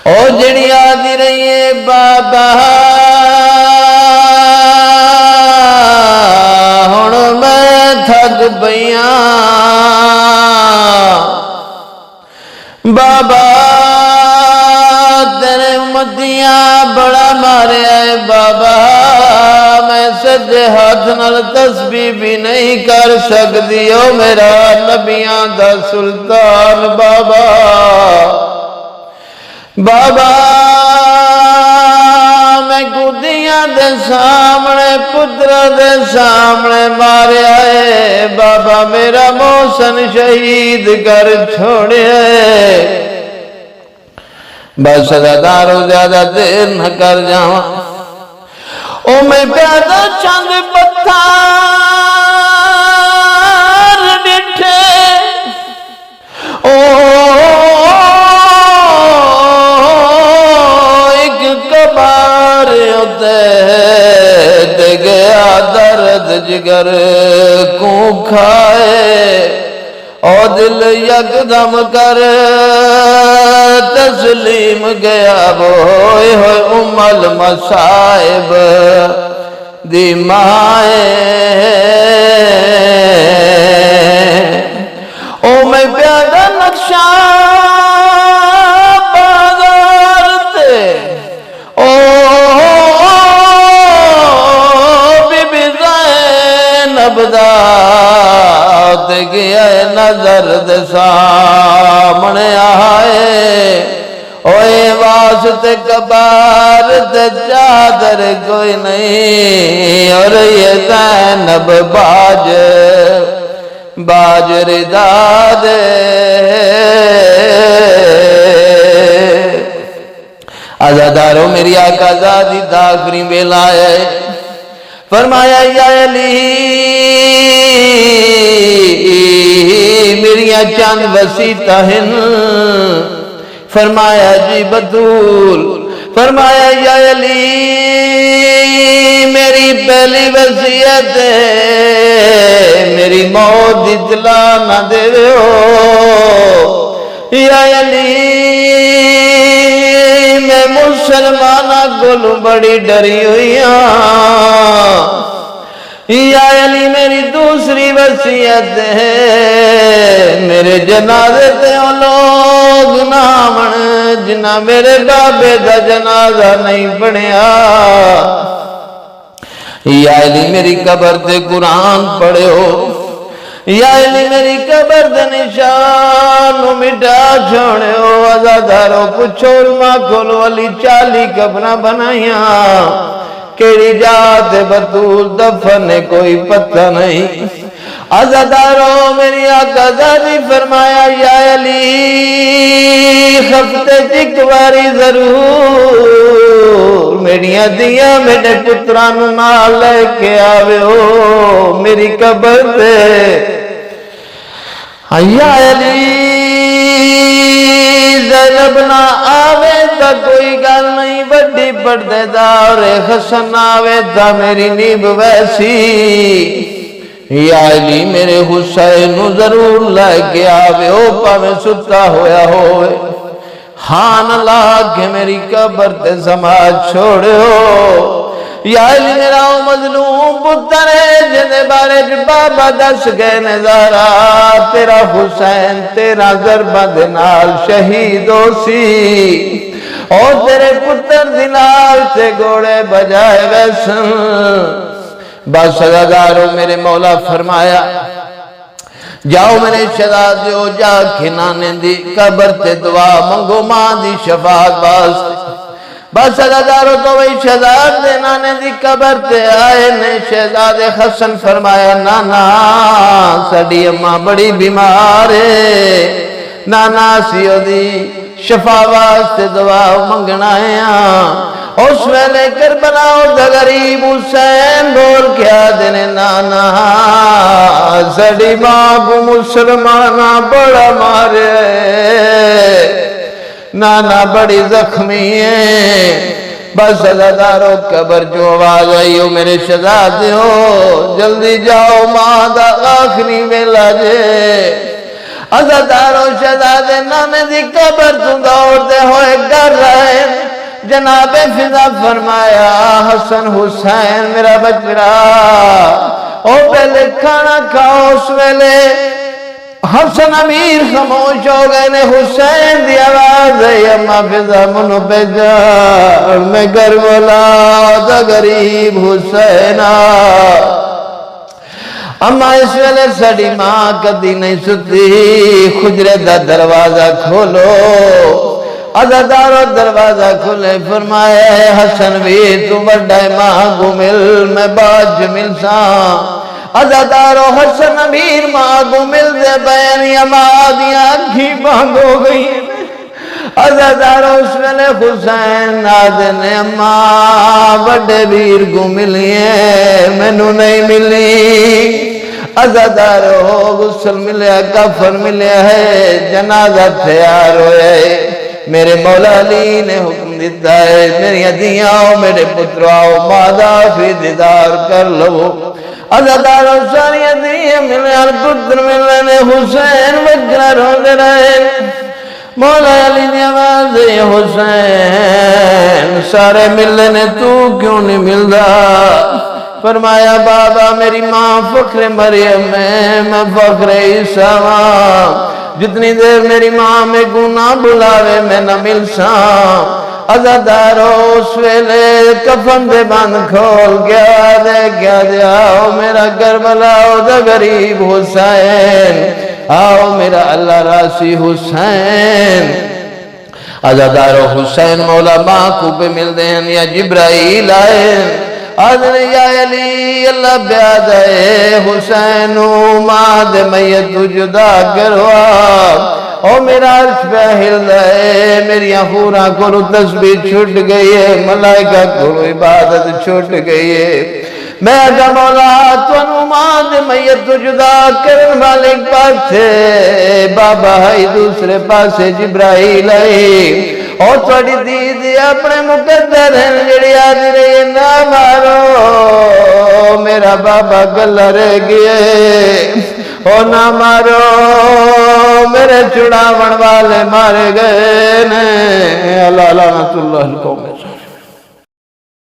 او جڑی آدھی رہی ہے بابا ہن میں تھک پیاں بابا تیرے امتیاں بڑا ماریا ہے بابا میں سجے ہاتھ نال تسبیح بھی نہیں کر سکتی او میرا نبیاں دا سلطان بابا بابا میں گدیاں دے سامنے پتر دے سامنے ماریا ہے بابا میرا محسن شہید کر چھوڑیا ہے بس دارو زیادہ دیر نہ کر جاواں او میں پیادہ چند پتھر ڈٹھے او دے گیا درد جگر کو کھائے او دل یکدم کر تسلیم گیا بوئے ہوئے ام المصائب دی مائے او میں پیادہ نقشہ بازار تے او نبدات گیا نظر دے سامنے آئے اوے واسطے کبار تے چادر کوئی نہیں اور یہ زینب باج رضا دے عزادارو میری آقا زادی داخری بیلا ہے فرمایا یا علی میریاں چند وسیطہ ہیں فرمایا جی بطول فرمایا یا علی میری پہلی وصیت ہے میری موت اطلاع نہ دے یا علی میں مسلمانہ گلوں بڑی ڈری ہوئی یا علی میری دوسری وصیت ہے میرے جنازے تے لوگ نامن جنہ میرے بابے دا جنازہ نہیں پڑھیا یا علی میری قبر تے قرآن پڑھے ہو یا علی میری قبر دے نشان مٹا چھوڑے ہو عزادارو پچھو علماء کھولو علی 40 قبریں بنائیاں کیڑی جات بطول دفن کوئی پتہ نہیں عزادارو میری آقا زادی فرمایا یا علی ہفتے چکواری ضرور میریاں دیاں میرے پتران نہ لے کے آوے ہو میری قبر دے یا علی زینب نہ آوے تا کوئی گل نہیں بڑی پردے دار حسن آوے تا میری نیب ویسی یا علی میرے حسین ضرور لے کے آوے ہو پاوے ستا ہویا ہوئے ہان لا کے میری قبر تے سماج چھوڑے ہو یا علی میرا مظلوم پتر ہے جنے بارے بابا دس گئے نظارہ تیرا حسین تیرا ضربہ دنال شہید ہو سی اور تیرے پتر دنال سے گوڑے بجائے ویسن بس عزادارو میرے مولا فرمایا جاؤ میرے شہزادیو جا کھنانے دی قبر تے دعا منگو ماں دی شفاعت واسطے بس عزادارو تو وہی شہزاد نانے دی قبر تے آئے نے شہزاد حسن فرمایا نانا سڑی اماں بڑی بیمار ہے نانا سیو دی شفا واسطے دعا منگنا ہے اس ویلے کربلا دا غریب حسین بول کیا دینے نانا سڑی ماں کو مسلمانہ بڑا مارے نانا بڑی زخمی ہے بس عزادارو قبر جو آواز آئی ہو میرے شہزادے ہو جلدی جاؤ ماں دا آخری ویلا جے عزادارو شہزادے نانے دی قبر تو دوڑتے ہوئے گر رہے جناب فضا فرمایا حسن حسین میرا بچڑا او پہلے کھانا کھاؤ اس ویلے حسن امیر خاموش ہو گئے نے حسین دی آواز ہے اما فضا منو بیجا میں کربلا دا غریب حسینہ اما اس ویلے سڑی ماں کدی نہیں ستی خجرے دا دروازہ کھولو عزادارو دروازہ کھولے فرمایا ہے حسن بھی تو بڑا ماں کو مل میں باج مل ساں عزادارو حسن امیر ماں کو مل دے بینی اما آدیاں کی بانگ ہو گئی عزادارو اس ویلے حسین آدھنے اما بڑے بیر کو ملی ہے مینو نہیں ملی عزادارو غسل ملیا کفن ملیا ہے جنازہ تیار ہوئے میرے مولا علی نے حکم دیتا ہے میری عدیاں آؤ میرے پتر آؤ مادہ فی دیدار کر لو عزادارو ساری عدیاں ملے اور پتر ملے نے حسین بچنا روندے رہے مولا علی نے آواز حسین سارے ملے نے تو کیوں نہیں ملدا فرمایا بابا میری ماں فخر مریم ہے میں فخر عیسیٰ ہاں جتنی دیر میری ماں میں گناہ بلاوے میں نہ مل ساں عزادارو اس ویلے کفن دے بند کھول گیا دے کیا دے آؤ میرا کربلا آؤ دا غریب حسین آؤ میرا اللہ راسی حسین عزادارو حسین مولا ماں کو پہ مل دیں یا جبرائیل آئے آدھنے یا علی اللہ بیاد ہے حسینو ماد میت جدا کروا او میرا عرش پہ ہل دائے میری حوراں کو تسبیح چھوٹ گئی ہے ملائکہ کو عبادت چھوٹ گئی ہے میں اگا مولا تونو ماد میت جدا کرن مالک پاس سے بابا ہے دوسرے پاس سے جبرائیل ہے اور تھوڑی دیدی اپنے مقدر ہیں جڑی آج رہی نہ مارو میرا بابا گلہ رہ گئے او نہ مارو میرے چڑاون والے مارے گئے نے اللہ لعنت اللہ القوم